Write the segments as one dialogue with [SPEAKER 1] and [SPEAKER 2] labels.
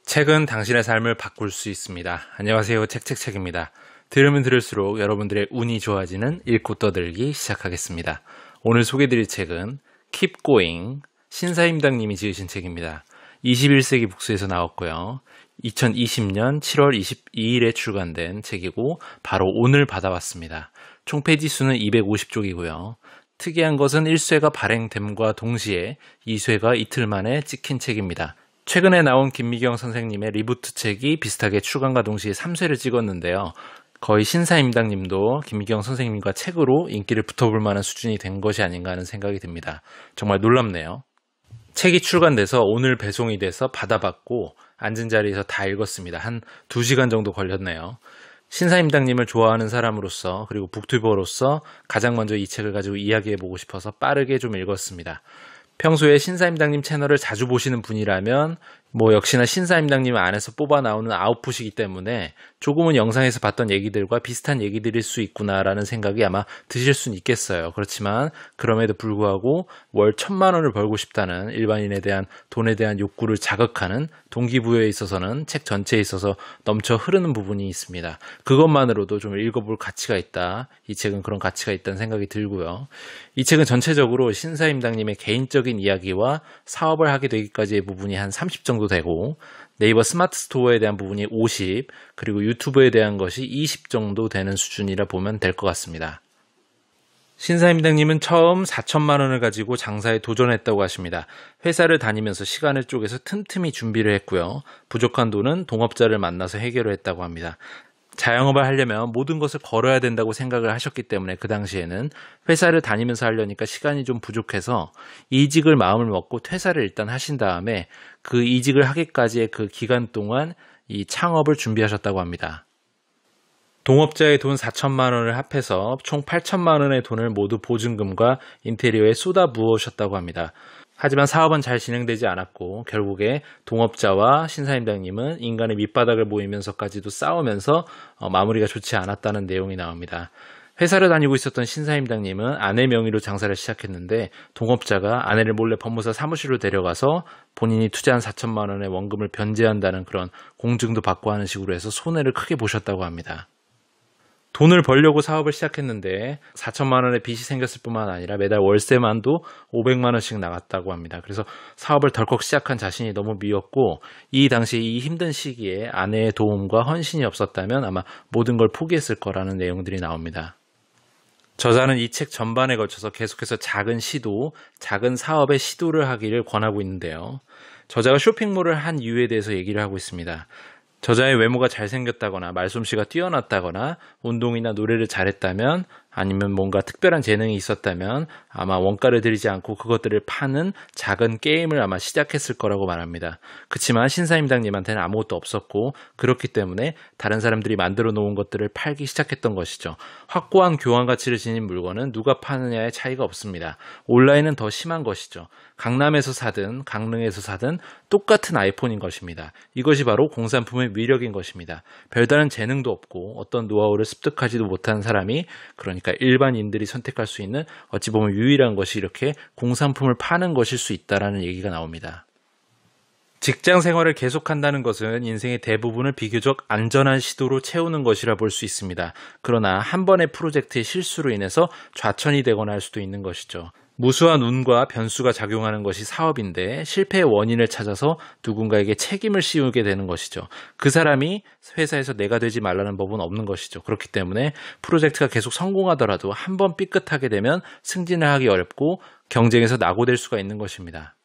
[SPEAKER 1] 책은 당신의 삶을 바꿀 수 있습니다. 안녕하세요. 책책책입니다. 들으면 들을수록 여러분들의 운이 좋아지는 읽고 떠들기 시작하겠습니다. 오늘 소개드릴 책은 Keep Going, 신사임당님이 지으신 책입니다. 21세기 북스에서 나왔고요. 2020년 7월 22일에 출간된 책이고 바로 오늘 받아왔습니다. 총 페이지 수는 250쪽이고요. 특이한 것은 1쇄가 발행됨과 동시에 2쇄가 이틀 만에 찍힌 책입니다. 최근에 나온 김미경 선생님의 리부트 책이 비슷하게 출간과 동시에 3쇄를 찍었는데요. 거의 신사임당님도 김미경 선생님과 책으로 인기를 붙어볼 만한 수준이 된 것이 아닌가 하는 생각이 듭니다. 정말 놀랍네요. 책이 출간돼서 오늘 배송이 돼서 받아받고 앉은 자리에서 다 읽었습니다. 한 2시간 정도 걸렸네요. 신사임당님을 좋아하는 사람으로서 그리고 북튜버로서 가장 먼저 이 책을 가지고 이야기해보고 싶어서 빠르게 좀 읽었습니다. 평소에 신사임당님 채널을 자주 보시는 분이라면 역시나 신사임당님 안에서 뽑아 나오는 아웃풋이기 때문에 조금은 영상에서 봤던 얘기들과 비슷한 얘기들일 수 있구나라는 생각이 아마 드실 수는 있겠어요. 그렇지만 그럼에도 불구하고 월 1,000만 원을 벌고 싶다는 일반인에 대한 돈에 대한 욕구를 자극하는 동기부여에 있어서는 책 전체에 있어서 넘쳐 흐르는 부분이 있습니다. 그것만으로도 좀 읽어볼 가치가 있다. 이 책은 그런 가치가 있다는 생각이 들고요. 이 책은 전체적으로 신사임당님의 개인적인 이야기와 사업을 하게 되기까지의 부분이 한 30 정도 되고 네이버 스마트 스토어에 대한 부분이 50 그리고 유튜브에 대한 것이 20 정도 되는 수준이라 보면 될 것 같습니다. 신사임당님은 처음 4천만 원을 가지고 장사에 도전했다고 하십니다. 회사를 다니면서 시간을 쪼개서 틈틈이 준비를 했고요. 부족한 돈은 동업자를 만나서 해결을 했다고 합니다. 자영업을 하려면 모든 것을 걸어야 된다고 생각을 하셨기 때문에 그 당시에는 회사를 다니면서 하려니까 시간이 좀 부족해서 이직을 마음을 먹고 퇴사를 일단 하신 다음에 그 이직을 하기까지의 그 기간 동안 이 창업을 준비하셨다고 합니다. 동업자의 돈 4천만 원을 합해서 총 8천만 원의 돈을 모두 보증금과 인테리어에 쏟아 부으셨다고 합니다. 하지만 사업은 잘 진행되지 않았고 결국에 동업자와 신사임당님은 인간의 밑바닥을 보이면서까지도 싸우면서 마무리가 좋지 않았다는 내용이 나옵니다. 회사를 다니고 있었던 신사임당님은 아내 명의로 장사를 시작했는데 동업자가 아내를 몰래 법무사 사무실로 데려가서 본인이 투자한 4천만 원의 원금을 변제한다는 그런 공증도 받고 하는 식으로 해서 손해를 크게 보셨다고 합니다. 돈을 벌려고 사업을 시작했는데 4천만 원의 빚이 생겼을 뿐만 아니라 매달 월세만도 500만 원씩 나갔다고 합니다. 그래서 사업을 덜컥 시작한 자신이 너무 미웠고 이 당시 이 힘든 시기에 아내의 도움과 헌신이 없었다면 아마 모든 걸 포기했을 거라는 내용들이 나옵니다. 저자는 이 책 전반에 걸쳐서 계속해서 작은 시도, 작은 사업의 시도를 하기를 권하고 있는데요. 저자가 쇼핑몰을 한 이유에 대해서 얘기를 하고 있습니다. 저자의 외모가 잘생겼다거나 말솜씨가 뛰어났다거나 운동이나 노래를 잘했다면 아니면 뭔가 특별한 재능이 있었다면 아마 원가를 들이지 않고 그것들을 파는 작은 게임을 아마 시작했을 거라고 말합니다. 그렇지만 신사임당님한테는 아무것도 없었고 그렇기 때문에 다른 사람들이 만들어 놓은 것들을 팔기 시작했던 것이죠. 확고한 교환 가치를 지닌 물건은 누가 파느냐의 차이가 없습니다. 온라인은 더 심한 것이죠. 강남에서 사든 강릉에서 사든 똑같은 아이폰인 것입니다. 이것이 바로 공산품의 위력인 것입니다. 별다른 재능도 없고 어떤 노하우를 습득하지도 못한 사람이 그러니까 일반인들이 선택할 수 있는 어찌 보면 유일한 것이 이렇게 공산품을 파는 것일 수 있다라는 얘기가 나옵니다. 직장 생활을 계속한다는 것은 인생의 대부분을 비교적 안전한 시도로 채우는 것이라 볼 수 있습니다. 그러나 한 번의 프로젝트의 실수로 인해서 좌천이 되거나 할 수도 있는 것이죠. 무수한 운과 변수가 작용하는 것이 사업인데 실패의 원인을 찾아서 누군가에게 책임을 씌우게 되는 것이죠. 그 사람이 회사에서 내가 되지 말라는 법은 없는 것이죠. 그렇기 때문에 프로젝트가 계속 성공하더라도 한 번 삐끗하게 되면 승진을 하기 어렵고 경쟁에서 낙오될 수가 있는 것입니다.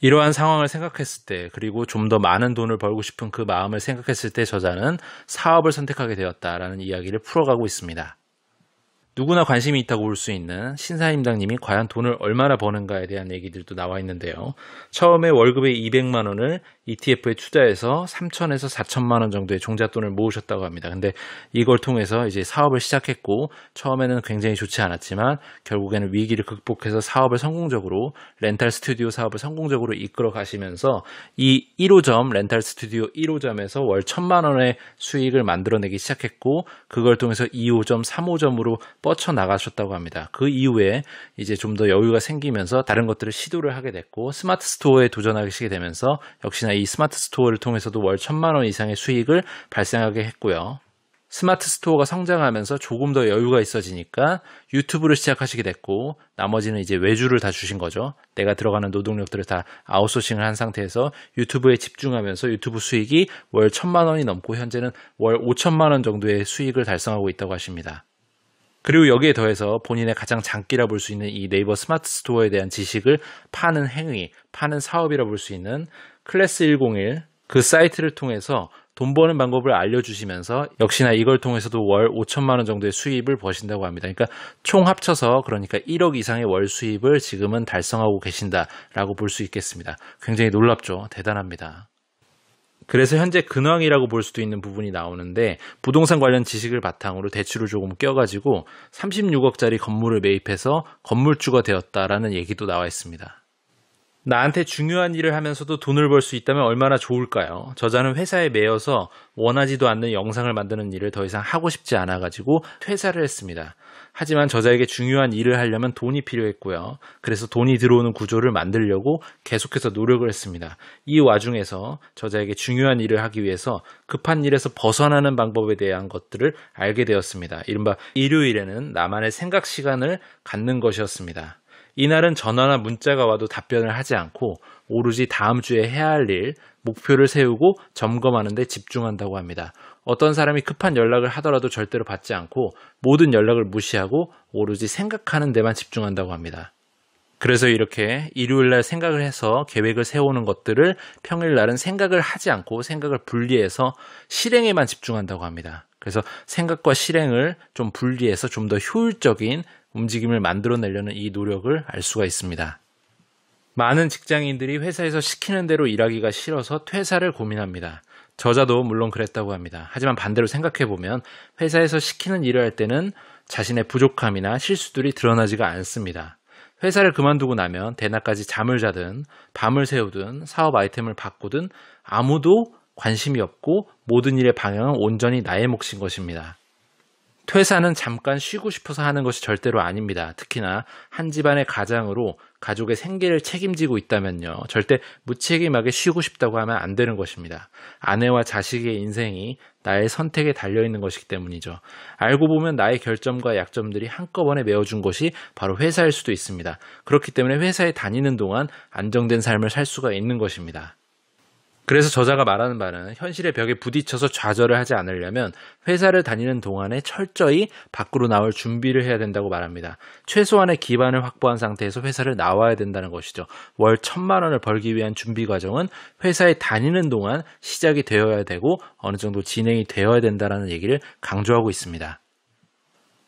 [SPEAKER 1] 이러한 상황을 생각했을 때 그리고 좀 더 많은 돈을 벌고 싶은 그 마음을 생각했을 때 저자는 사업을 선택하게 되었다라는 이야기를 풀어가고 있습니다. 누구나 관심이 있다고 볼 수 있는 신사임당님이 과연 돈을 얼마나 버는가에 대한 얘기들도 나와 있는데요. 처음에 월급의 200만 원을 ETF에 투자해서 3천에서 4천만 원 정도의 종잣돈을 모으셨다고 합니다. 근데 이걸 통해서 이제 사업을 시작했고 처음에는 굉장히 좋지 않았지만 결국에는 위기를 극복해서 사업을 성공적으로 렌탈 스튜디오 사업을 성공적으로 이끌어 가시면서 이 1호점 렌탈 스튜디오 1호점에서 월 1,000만 원의 수익을 만들어내기 시작했고 그걸 통해서 2호점, 3호점으로 뻗쳐나가셨다고 합니다. 그 이후에 이제 좀 더 여유가 생기면서 다른 것들을 시도를 하게 됐고 스마트 스토어에 도전하시게 되면서 역시나 역시나 이 스마트 스토어를 통해서도 월 1,000만 원 이상의 수익을 발생하게 했고요. 스마트 스토어가 성장하면서 조금 더 여유가 있어지니까 유튜브를 시작하시게 됐고 나머지는 이제 외주를 다 주신 거죠. 내가 들어가는 노동력들을 다 아웃소싱을 한 상태에서 유튜브에 집중하면서 유튜브 수익이 월 1,000만 원이 넘고 현재는 월 5천만 원 정도의 수익을 달성하고 있다고 하십니다. 그리고 여기에 더해서 본인의 가장 장기라 볼 수 있는 이 네이버 스마트 스토어에 대한 지식을 파는 행위, 파는 사업이라 볼 수 있는 클래스 101 그 사이트를 통해서 돈 버는 방법을 알려주시면서 역시나 이걸 통해서도 월 5천만 원 정도의 수입을 버신다고 합니다. 그러니까 총 합쳐서 그러니까 1억 이상의 월 수입을 지금은 달성하고 계신다라고 볼 수 있겠습니다. 굉장히 놀랍죠. 대단합니다. 그래서 현재 근황이라고 볼 수도 있는 부분이 나오는데 부동산 관련 지식을 바탕으로 대출을 조금 껴가지고 36억짜리 건물을 매입해서 건물주가 되었다라는 얘기도 나와 있습니다. 나한테 중요한 일을 하면서도 돈을 벌 수 있다면 얼마나 좋을까요? 저자는 회사에 매여서 원하지도 않는 영상을 만드는 일을 더 이상 하고 싶지 않아가지고 퇴사를 했습니다. 하지만 저자에게 중요한 일을 하려면 돈이 필요했고요. 그래서 돈이 들어오는 구조를 만들려고 계속해서 노력을 했습니다. 이 와중에서 저자에게 중요한 일을 하기 위해서 급한 일에서 벗어나는 방법에 대한 것들을 알게 되었습니다. 이른바 일요일에는 나만의 생각 시간을 갖는 것이었습니다. 이날은 전화나 문자가 와도 답변을 하지 않고 오로지 다음 주에 해야 할 일, 목표를 세우고 점검하는 데 집중한다고 합니다. 어떤 사람이 급한 연락을 하더라도 절대로 받지 않고 모든 연락을 무시하고 오로지 생각하는 데만 집중한다고 합니다. 그래서 이렇게 일요일날 생각을 해서 계획을 세우는 것들을 평일날은 생각을 하지 않고 생각을 분리해서 실행에만 집중한다고 합니다. 그래서 생각과 실행을 좀 분리해서 좀 더 효율적인 움직임을 만들어내려는 이 노력을 알 수가 있습니다. 많은 직장인들이 회사에서 시키는 대로 일하기가 싫어서 퇴사를 고민합니다. 저자도 물론 그랬다고 합니다. 하지만 반대로 생각해보면 회사에서 시키는 일을 할 때는 자신의 부족함이나 실수들이 드러나지가 않습니다. 회사를 그만두고 나면 대낮까지 잠을 자든 밤을 새우든 사업 아이템을 바꾸든 아무도 관심이 없고 모든 일의 방향은 온전히 나의 몫인 것입니다. 퇴사는 잠깐 쉬고 싶어서 하는 것이 절대로 아닙니다. 특히나 한 집안의 가장으로 가족의 생계를 책임지고 있다면요. 절대 무책임하게 쉬고 싶다고 하면 안 되는 것입니다. 아내와 자식의 인생이 나의 선택에 달려있는 것이기 때문이죠. 알고 보면 나의 결점과 약점들이 한꺼번에 메워준 것이 바로 회사일 수도 있습니다. 그렇기 때문에 회사에 다니는 동안 안정된 삶을 살 수가 있는 것입니다. 그래서 저자가 말하는 바는 현실의 벽에 부딪혀서 좌절을 하지 않으려면 회사를 다니는 동안에 철저히 밖으로 나올 준비를 해야 된다고 말합니다. 최소한의 기반을 확보한 상태에서 회사를 나와야 된다는 것이죠. 월 1,000만 원을 벌기 위한 준비 과정은 회사에 다니는 동안 시작이 되어야 되고 어느 정도 진행이 되어야 된다는 얘기를 강조하고 있습니다.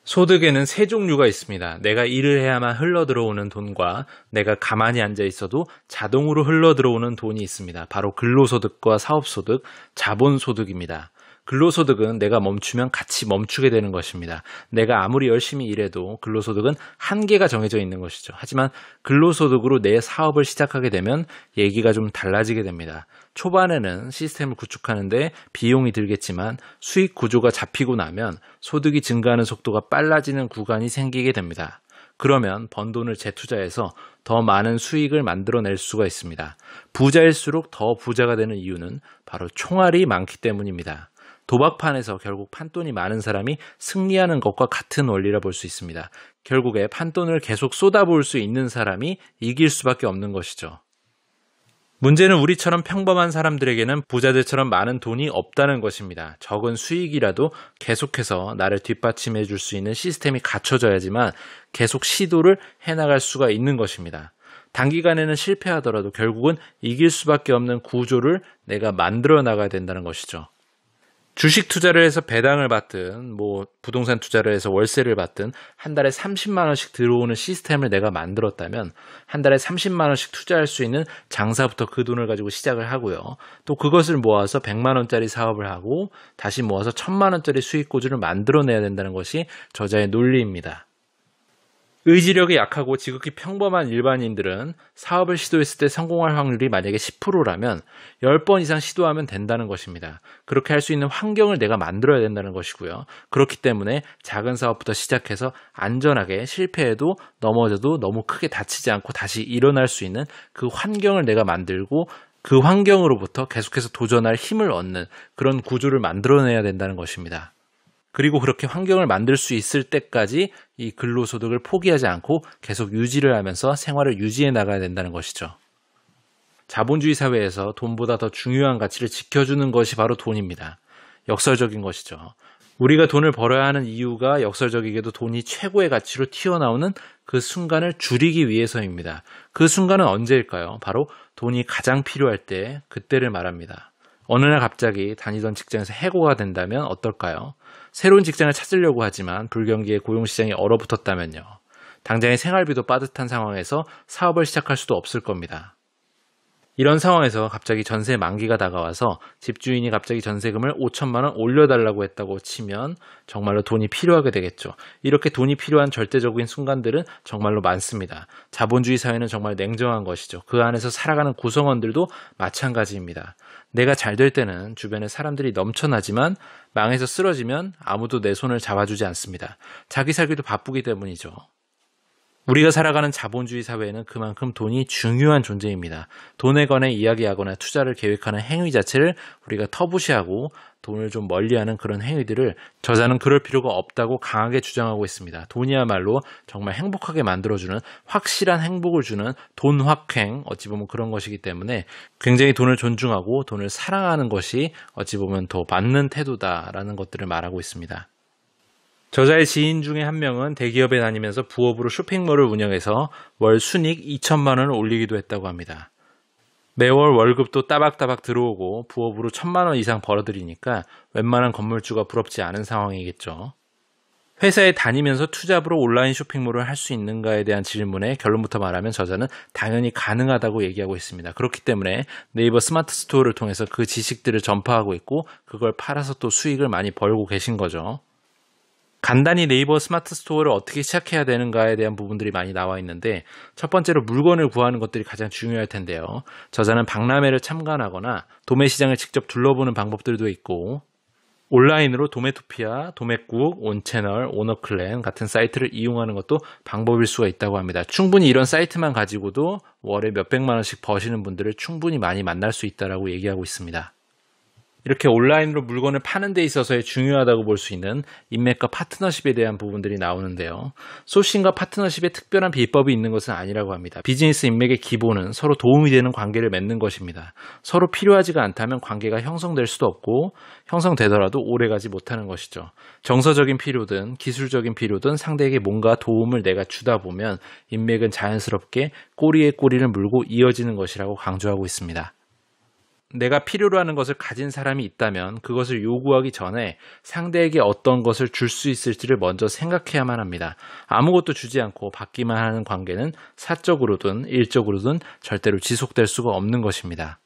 [SPEAKER 1] 소득에는 세 종류가 있습니다. 내가 일을 해야만 흘러들어오는 돈과 내가 가만히 앉아 있어도 자동으로 흘러들어오는 돈이 있습니다. 바로 근로소득과 사업소득, 자본소득입니다. 근로소득은 내가 멈추면 같이 멈추게 되는 것입니다. 내가 아무리 열심히 일해도 근로소득은 한계가 정해져 있는 것이죠. 하지만 근로소득으로 내 사업을 시작하게 되면 얘기가 좀 달라지게 됩니다. 초반에는 시스템을 구축하는데 비용이 들겠지만 수익 구조가 잡히고 나면 소득이 증가하는 속도가 빨라지는 구간이 생기게 됩니다. 그러면 번 돈을 재투자해서 더 많은 수익을 만들어낼 수가 있습니다. 부자일수록 더 부자가 되는 이유는 바로 총알이 많기 때문입니다. 도박판에서 결국 판돈이 많은 사람이 승리하는 것과 같은 원리라 볼 수 있습니다. 결국에 판돈을 계속 쏟아부을 수 있는 사람이 이길 수밖에 없는 것이죠. 문제는 우리처럼 평범한 사람들에게는 부자들처럼 많은 돈이 없다는 것입니다. 적은 수익이라도 계속해서 나를 뒷받침해 줄 수 있는 시스템이 갖춰져야지만 계속 시도를 해나갈 수가 있는 것입니다. 단기간에는 실패하더라도 결국은 이길 수밖에 없는 구조를 내가 만들어 나가야 된다는 것이죠. 주식 투자를 해서 배당을 받든 부동산 투자를 해서 월세를 받든 한 달에 30만 원씩 들어오는 시스템을 내가 만들었다면 한 달에 30만 원씩 투자할 수 있는 장사부터 그 돈을 가지고 시작을 하고요. 또 그것을 모아서 100만 원짜리 사업을 하고 다시 모아서 1000만 원짜리 수익 구조를 만들어내야 된다는 것이 저자의 논리입니다. 의지력이 약하고 지극히 평범한 일반인들은 사업을 시도했을 때 성공할 확률이 만약에 10%라면 10번 이상 시도하면 된다는 것입니다. 그렇게 할 수 있는 환경을 내가 만들어야 된다는 것이고요. 그렇기 때문에 작은 사업부터 시작해서 안전하게 실패해도 넘어져도 너무 크게 다치지 않고 다시 일어날 수 있는 그 환경을 내가 만들고 그 환경으로부터 계속해서 도전할 힘을 얻는 그런 구조를 만들어내야 된다는 것입니다. 그리고 그렇게 환경을 만들 수 있을 때까지 이 근로소득을 포기하지 않고 계속 유지를 하면서 생활을 유지해 나가야 된다는 것이죠. 자본주의 사회에서 돈보다 더 중요한 가치를 지켜주는 것이 바로 돈입니다. 역설적인 것이죠. 우리가 돈을 벌어야 하는 이유가 역설적이게도 돈이 최고의 가치로 튀어나오는 그 순간을 줄이기 위해서입니다. 그 순간은 언제일까요? 바로 돈이 가장 필요할 때, 그때를 말합니다. 어느 날 갑자기 다니던 직장에서 해고가 된다면 어떨까요? 새로운 직장을 찾으려고 하지만 불경기에 고용시장이 얼어붙었다면요. 당장의 생활비도 빠듯한 상황에서 사업을 시작할 수도 없을 겁니다. 이런 상황에서 갑자기 전세 만기가 다가와서 집주인이 갑자기 전세금을 5천만 원 올려달라고 했다고 치면 정말로 돈이 필요하게 되겠죠. 이렇게 돈이 필요한 절대적인 순간들은 정말로 많습니다. 자본주의 사회는 정말 냉정한 것이죠. 그 안에서 살아가는 구성원들도 마찬가지입니다. 내가 잘 될 때는 주변에 사람들이 넘쳐나지만 망해서 쓰러지면 아무도 내 손을 잡아주지 않습니다. 자기 살기도 바쁘기 때문이죠. 우리가 살아가는 자본주의 사회에는 그만큼 돈이 중요한 존재입니다. 돈에 관해 이야기하거나 투자를 계획하는 행위 자체를 우리가 터부시하고 돈을 좀 멀리하는 그런 행위들을 저자는 그럴 필요가 없다고 강하게 주장하고 있습니다. 돈이야말로 정말 행복하게 만들어주는 확실한 행복을 주는 돈확행, 어찌 보면 그런 것이기 때문에 굉장히 돈을 존중하고 돈을 사랑하는 것이 어찌 보면 더 맞는 태도다라는 것들을 말하고 있습니다. 저자의 지인 중에 한 명은 대기업에 다니면서 부업으로 쇼핑몰을 운영해서 월 순이익 2천만 원을 올리기도 했다고 합니다. 매월 월급도 따박따박 들어오고 부업으로 1,000만 원 이상 벌어들이니까 웬만한 건물주가 부럽지 않은 상황이겠죠. 회사에 다니면서 투잡으로 온라인 쇼핑몰을 할 수 있는가에 대한 질문에 결론부터 말하면 저자는 당연히 가능하다고 얘기하고 있습니다. 그렇기 때문에 네이버 스마트 스토어를 통해서 그 지식들을 전파하고 있고 그걸 팔아서 또 수익을 많이 벌고 계신 거죠. 간단히 네이버 스마트 스토어를 어떻게 시작해야 되는가에 대한 부분들이 많이 나와 있는데 첫 번째로 물건을 구하는 것들이 가장 중요할 텐데요. 저자는 박람회를 참관하거나 도매 시장을 직접 둘러보는 방법들도 있고 온라인으로 도매토피아, 도매국, 온채널, 오너클랜 같은 사이트를 이용하는 것도 방법일 수가 있다고 합니다. 충분히 이런 사이트만 가지고도 월에 몇백만 원씩 버시는 분들을 충분히 많이 만날 수 있다고 얘기하고 있습니다. 이렇게 온라인으로 물건을 파는 데 있어서의 중요하다고 볼 수 있는 인맥과 파트너십에 대한 부분들이 나오는데요. 소싱과 파트너십에 특별한 비법이 있는 것은 아니라고 합니다. 비즈니스 인맥의 기본은 서로 도움이 되는 관계를 맺는 것입니다. 서로 필요하지가 않다면 관계가 형성될 수도 없고 형성되더라도 오래가지 못하는 것이죠. 정서적인 필요든 기술적인 필요든 상대에게 뭔가 도움을 내가 주다 보면 인맥은 자연스럽게 꼬리에 꼬리를 물고 이어지는 것이라고 강조하고 있습니다. 내가 필요로 하는 것을 가진 사람이 있다면 그것을 요구하기 전에 상대에게 어떤 것을 줄 수 있을지를 먼저 생각해야만 합니다. 아무것도 주지 않고 받기만 하는 관계는 사적으로든 일적으로든 절대로 지속될 수가 없는 것입니다.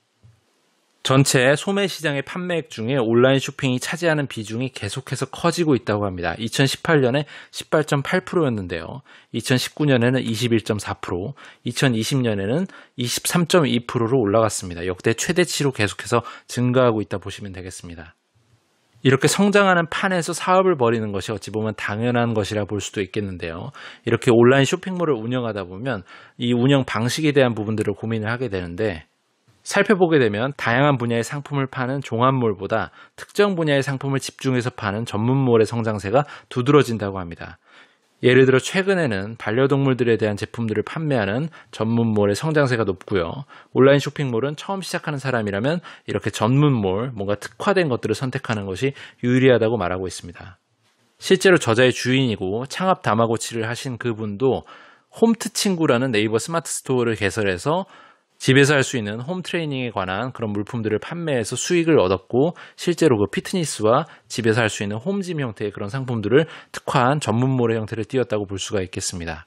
[SPEAKER 1] 전체 소매 시장의 판매액 중에 온라인 쇼핑이 차지하는 비중이 계속해서 커지고 있다고 합니다. 2018년에 18.8%였는데요. 2019년에는 21.4%, 2020년에는 23.2%로 올라갔습니다. 역대 최대치로 계속해서 증가하고 있다 보시면 되겠습니다. 이렇게 성장하는 판에서 사업을 벌이는 것이 어찌 보면 당연한 것이라 볼 수도 있겠는데요. 이렇게 온라인 쇼핑몰을 운영하다 보면 이 운영 방식에 대한 부분들을 고민을 하게 되는데 살펴보게 되면 다양한 분야의 상품을 파는 종합몰보다 특정 분야의 상품을 집중해서 파는 전문몰의 성장세가 두드러진다고 합니다. 예를 들어 최근에는 반려동물들에 대한 제품들을 판매하는 전문몰의 성장세가 높고요. 온라인 쇼핑몰은 처음 시작하는 사람이라면 이렇게 전문몰, 뭔가 특화된 것들을 선택하는 것이 유리하다고 말하고 있습니다. 실제로 저자의 주인이고 창업 다마고치를 하신 그분도 홈트 친구라는 네이버 스마트 스토어를 개설해서 집에서 할 수 있는 홈 트레이닝에 관한 그런 물품들을 판매해서 수익을 얻었고 실제로 그 피트니스와 집에서 할 수 있는 홈짐 형태의 그런 상품들을 특화한 전문몰의 형태를 띄었다고 볼 수가 있겠습니다.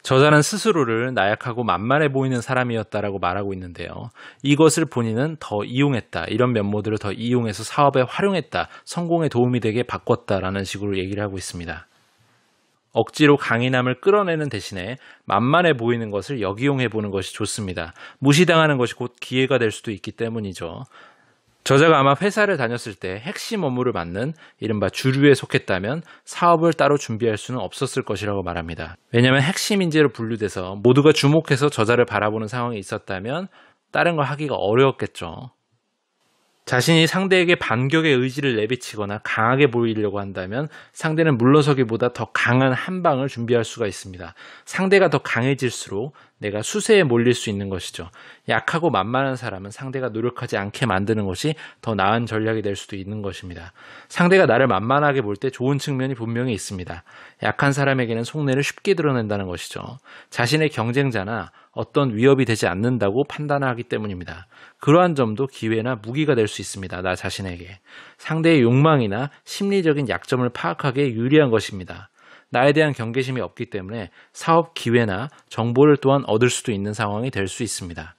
[SPEAKER 1] 저자는 스스로를 나약하고 만만해 보이는 사람이었다라고 말하고 있는데요. 이것을 본인은 더 이용했다. 이런 면모들을 더 이용해서 사업에 활용했다. 성공에 도움이 되게 바꿨다라는 식으로 얘기를 하고 있습니다. 억지로 강인함을 끌어내는 대신에 만만해 보이는 것을 역이용해 보는 것이 좋습니다. 무시당하는 것이 곧 기회가 될 수도 있기 때문이죠. 저자가 아마 회사를 다녔을 때 핵심 업무를 맡는 이른바 주류에 속했다면 사업을 따로 준비할 수는 없었을 것이라고 말합니다. 왜냐하면 핵심 인재로 분류돼서 모두가 주목해서 저자를 바라보는 상황이 있었다면 다른 걸 하기가 어려웠겠죠. 자신이 상대에게 반격의 의지를 내비치거나 강하게 보이려고 한다면 상대는 물러서기보다 더 강한 한 방을 준비할 수가 있습니다. 상대가 더 강해질수록 내가 수세에 몰릴 수 있는 것이죠. 약하고 만만한 사람은 상대가 노력하지 않게 만드는 것이 더 나은 전략이 될 수도 있는 것입니다. 상대가 나를 만만하게 볼 때 좋은 측면이 분명히 있습니다. 약한 사람에게는 속내를 쉽게 드러낸다는 것이죠. 자신의 경쟁자나 어떤 위협이 되지 않는다고 판단하기 때문입니다. 그러한 점도 기회나 무기가 될 수 있습니다. 나 자신에게. 상대의 욕망이나 심리적인 약점을 파악하기에 유리한 것입니다. 나에 대한 경계심이 없기 때문에 사업 기회나 정보를 또한 얻을 수도 있는 상황이 될 수 있습니다.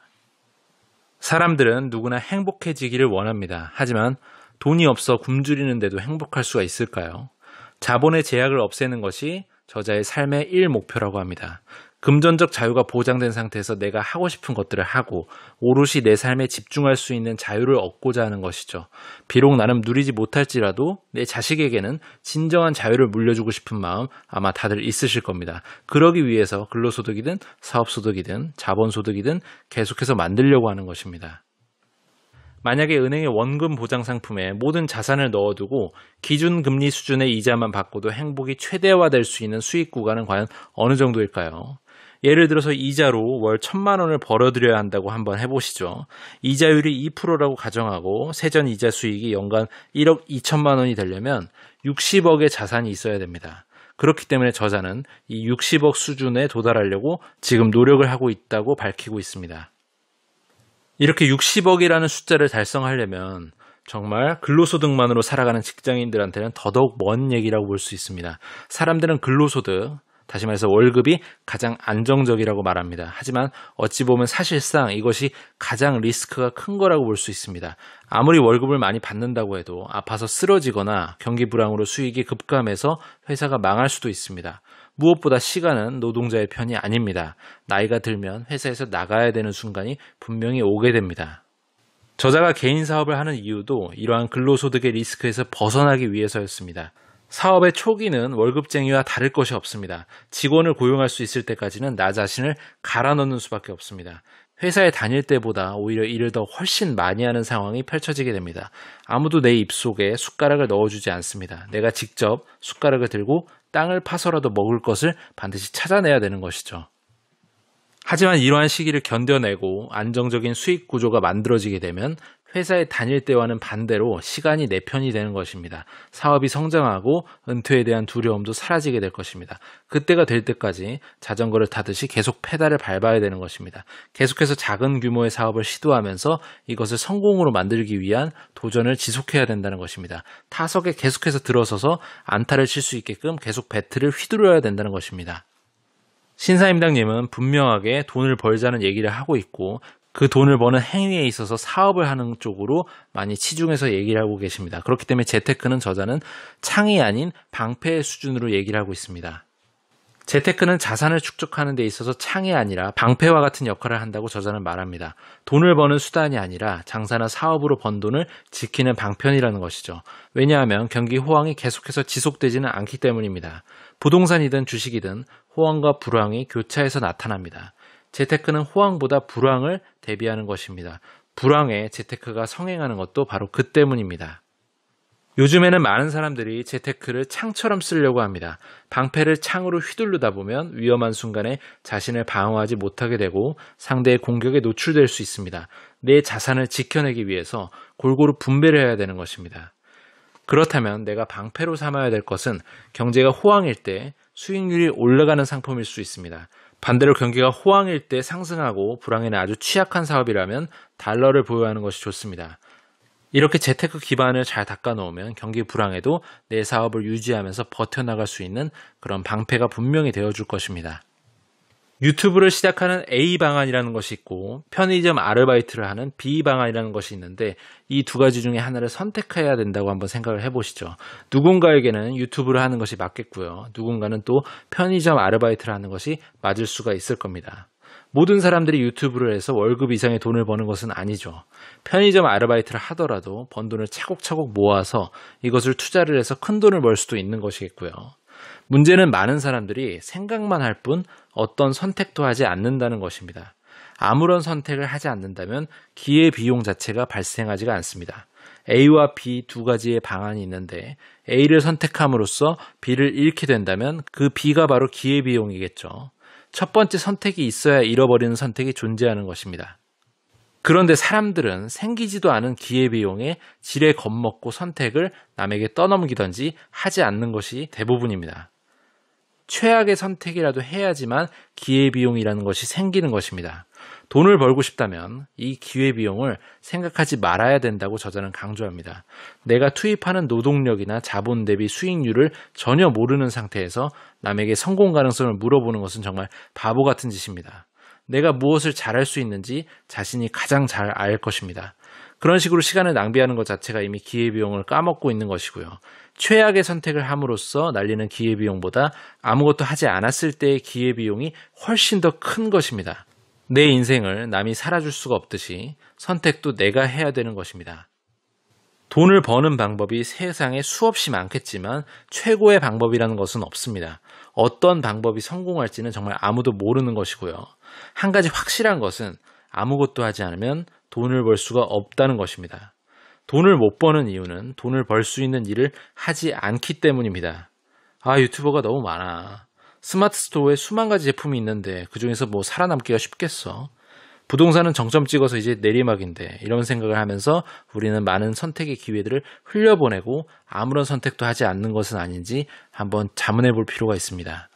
[SPEAKER 1] 사람들은 누구나 행복해지기를 원합니다. 하지만 돈이 없어 굶주리는데도 행복할 수가 있을까요? 자본의 제약을 없애는 것이 저자의 삶의 1목표라고 합니다. 금전적 자유가 보장된 상태에서 내가 하고 싶은 것들을 하고 오롯이 내 삶에 집중할 수 있는 자유를 얻고자 하는 것이죠. 비록 나는 누리지 못할지라도 내 자식에게는 진정한 자유를 물려주고 싶은 마음 아마 다들 있으실 겁니다. 그러기 위해서 근로소득이든 사업소득이든 자본소득이든 계속해서 만들려고 하는 것입니다. 만약에 은행의 원금 보장 상품에 모든 자산을 넣어두고 기준금리 수준의 이자만 받고도 행복이 최대화될 수 있는 수익 구간은 과연 어느 정도일까요? 예를 들어서 이자로 월 1,000만 원을 벌어들여야 한다고 한번 해보시죠. 이자율이 2%라고 가정하고 세전 이자 수익이 연간 1억 2천만 원이 되려면 60억의 자산이 있어야 됩니다. 그렇기 때문에 저자는 이 60억 수준에 도달하려고 지금 노력을 하고 있다고 밝히고 있습니다. 이렇게 60억이라는 숫자를 달성하려면 정말 근로소득만으로 살아가는 직장인들한테는 더더욱 먼 얘기라고 볼 수 있습니다. 사람들은 근로소득, 다시 말해서 월급이 가장 안정적이라고 말합니다. 하지만 어찌 보면 사실상 이것이 가장 리스크가 큰 거라고 볼 수 있습니다. 아무리 월급을 많이 받는다고 해도 아파서 쓰러지거나 경기 불황으로 수익이 급감해서 회사가 망할 수도 있습니다. 무엇보다 시간은 노동자의 편이 아닙니다. 나이가 들면 회사에서 나가야 되는 순간이 분명히 오게 됩니다. 저자가 개인 사업을 하는 이유도 이러한 근로소득의 리스크에서 벗어나기 위해서였습니다. 사업의 초기는 월급쟁이와 다를 것이 없습니다. 직원을 고용할 수 있을 때까지는 나 자신을 갈아 넣는 수밖에 없습니다. 회사에 다닐 때보다 오히려 일을 더 훨씬 많이 하는 상황이 펼쳐지게 됩니다. 아무도 내 입속에 숟가락을 넣어주지 않습니다. 내가 직접 숟가락을 들고 땅을 파서라도 먹을 것을 반드시 찾아내야 되는 것이죠. 하지만 이러한 시기를 견뎌내고 안정적인 수익 구조가 만들어지게 되면 회사에 다닐 때와는 반대로 시간이 내 편이 되는 것입니다. 사업이 성장하고 은퇴에 대한 두려움도 사라지게 될 것입니다. 그때가 될 때까지 자전거를 타듯이 계속 페달을 밟아야 되는 것입니다. 계속해서 작은 규모의 사업을 시도하면서 이것을 성공으로 만들기 위한 도전을 지속해야 된다는 것입니다. 타석에 계속해서 들어서서 안타를 칠 수 있게끔 계속 배트를 휘두르어야 된다는 것입니다. 신사임당님은 분명하게 돈을 벌자는 얘기를 하고 있고 그 돈을 버는 행위에 있어서 사업을 하는 쪽으로 많이 치중해서 얘기를 하고 계십니다. 그렇기 때문에 재테크는 저자는 창이 아닌 방패의 수준으로 얘기를 하고 있습니다. 재테크는 자산을 축적하는 데 있어서 창이 아니라 방패와 같은 역할을 한다고 저자는 말합니다. 돈을 버는 수단이 아니라 장사나 사업으로 번 돈을 지키는 방편이라는 것이죠. 왜냐하면 경기 호황이 계속해서 지속되지는 않기 때문입니다. 부동산이든 주식이든 호황과 불황이 교차해서 나타납니다. 재테크는 호황보다 불황을 대비하는 것입니다. 불황에 재테크가 성행하는 것도 바로 그 때문입니다. 요즘에는 많은 사람들이 재테크를 창처럼 쓰려고 합니다. 방패를 창으로 휘두르다 보면 위험한 순간에 자신을 방어하지 못하게 되고 상대의 공격에 노출될 수 있습니다. 내 자산을 지켜내기 위해서 골고루 분배를 해야 되는 것입니다. 그렇다면 내가 방패로 삼아야 될 것은 경제가 호황일 때 수익률이 올라가는 상품일 수 있습니다. 반대로 경기가 호황일 때 상승하고 불황에는 아주 취약한 사업이라면 달러를 보유하는 것이 좋습니다. 이렇게 재테크 기반을 잘 닦아놓으면 경기 불황에도 내 사업을 유지하면서 버텨나갈 수 있는 그런 방패가 분명히 되어줄 것입니다. 유튜브를 시작하는 A 방안이라는 것이 있고 편의점 아르바이트를 하는 B 방안이라는 것이 있는데 이 두 가지 중에 하나를 선택해야 된다고 한번 생각을 해보시죠. 누군가에게는 유튜브를 하는 것이 맞겠고요. 누군가는 또 편의점 아르바이트를 하는 것이 맞을 수가 있을 겁니다. 모든 사람들이 유튜브를 해서 월급 이상의 돈을 버는 것은 아니죠. 편의점 아르바이트를 하더라도 번 돈을 차곡차곡 모아서 이것을 투자를 해서 큰 돈을 벌 수도 있는 것이겠고요. 문제는 많은 사람들이 생각만 할 뿐 어떤 선택도 하지 않는다는 것입니다. 아무런 선택을 하지 않는다면 기회비용 자체가 발생하지가 않습니다. A와 B 두 가지의 방안이 있는데 A를 선택함으로써 B를 잃게 된다면 그 B가 바로 기회비용이겠죠. 첫 번째 선택이 있어야 잃어버리는 선택이 존재하는 것입니다. 그런데 사람들은 생기지도 않은 기회비용에 지레 겁먹고 선택을 남에게 떠넘기던지 하지 않는 것이 대부분입니다. 최악의 선택이라도 해야지만 기회비용이라는 것이 생기는 것입니다. 돈을 벌고 싶다면 이 기회비용을 생각하지 말아야 된다고 저자는 강조합니다. 내가 투입하는 노동력이나 자본 대비 수익률을 전혀 모르는 상태에서 남에게 성공 가능성을 물어보는 것은 정말 바보 같은 짓입니다. 내가 무엇을 잘할 수 있는지 자신이 가장 잘 알 것입니다. 그런 식으로 시간을 낭비하는 것 자체가 이미 기회비용을 까먹고 있는 것이고요. 최악의 선택을 함으로써 날리는 기회비용보다 아무것도 하지 않았을 때의 기회비용이 훨씬 더 큰 것입니다. 내 인생을 남이 살아줄 수가 없듯이 선택도 내가 해야 되는 것입니다. 돈을 버는 방법이 세상에 수없이 많겠지만 최고의 방법이라는 것은 없습니다. 어떤 방법이 성공할지는 정말 아무도 모르는 것이고요. 한 가지 확실한 것은 아무것도 하지 않으면 돈을 벌 수가 없다는 것입니다. 돈을 못 버는 이유는 돈을 벌 수 있는 일을 하지 않기 때문입니다. 유튜버가 너무 많아. 스마트 스토어에 수만 가지 제품이 있는데 그중에서 뭐 살아남기가 쉽겠어? 부동산은 정점 찍어서 이제 내리막인데 이런 생각을 하면서 우리는 많은 선택의 기회들을 흘려보내고 아무런 선택도 하지 않는 것은 아닌지 한번 자문해 볼 필요가 있습니다.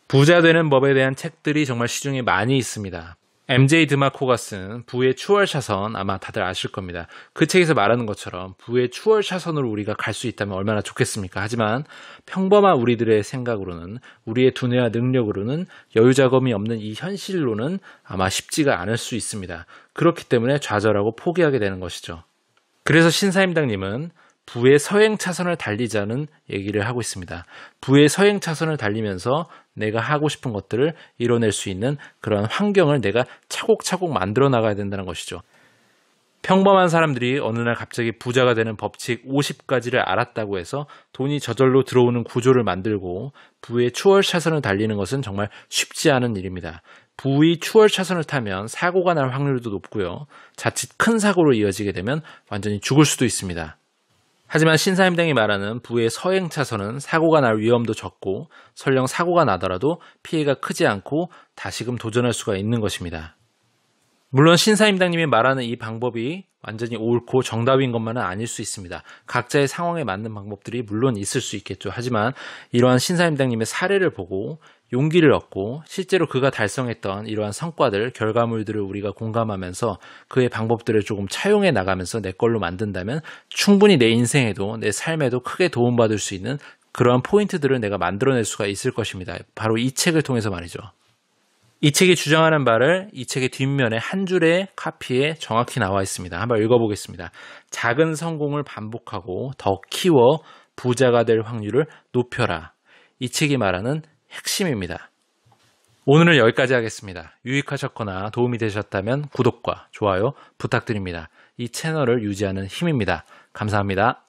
[SPEAKER 1] 부자 되는 법에 대한 책들이 정말 시중에 많이 있습니다. MJ 드마코가 쓴 부의 추월차선 아마 다들 아실 겁니다. 그 책에서 말하는 것처럼 부의 추월차선으로 우리가 갈 수 있다면 얼마나 좋겠습니까? 하지만 평범한 우리들의 생각으로는 우리의 두뇌와 능력으로는 여유자금이 없는 이 현실로는 아마 쉽지가 않을 수 있습니다. 그렇기 때문에 좌절하고 포기하게 되는 것이죠. 그래서 신사임당님은 부의 서행 차선을 달리자는 얘기를 하고 있습니다. 부의 서행 차선을 달리면서 내가 하고 싶은 것들을 이뤄낼 수 있는 그런 환경을 내가 차곡차곡 만들어 나가야 된다는 것이죠. 평범한 사람들이 어느 날 갑자기 부자가 되는 법칙 50가지를 알았다고 해서 돈이 저절로 들어오는 구조를 만들고 부의 추월 차선을 달리는 것은 정말 쉽지 않은 일입니다. 부의 추월 차선을 타면 사고가 날 확률도 높고요. 자칫 큰 사고로 이어지게 되면 완전히 죽을 수도 있습니다. 하지만 신사임당이 말하는 부의 서행 차선은 사고가 날 위험도 적고 설령 사고가 나더라도 피해가 크지 않고 다시금 도전할 수가 있는 것입니다. 물론 신사임당님이 말하는 이 방법이 완전히 옳고 정답인 것만은 아닐 수 있습니다. 각자의 상황에 맞는 방법들이 물론 있을 수 있겠죠. 하지만 이러한 신사임당님의 사례를 보고 용기를 얻고 실제로 그가 달성했던 이러한 성과들, 결과물들을 우리가 공감하면서 그의 방법들을 조금 차용해 나가면서 내 걸로 만든다면 충분히 내 인생에도 내 삶에도 크게 도움받을 수 있는 그러한 포인트들을 내가 만들어낼 수가 있을 것입니다. 바로 이 책을 통해서 말이죠. 이 책이 주장하는 바를 이 책의 뒷면에 한 줄의 카피에 정확히 나와 있습니다. 한번 읽어보겠습니다. 작은 성공을 반복하고 더 키워 부자가 될 확률을 높여라. 이 책이 말하는 핵심입니다. 오늘은 여기까지 하겠습니다. 유익하셨거나 도움이 되셨다면 구독과 좋아요 부탁드립니다. 이 채널을 유지하는 힘입니다. 감사합니다.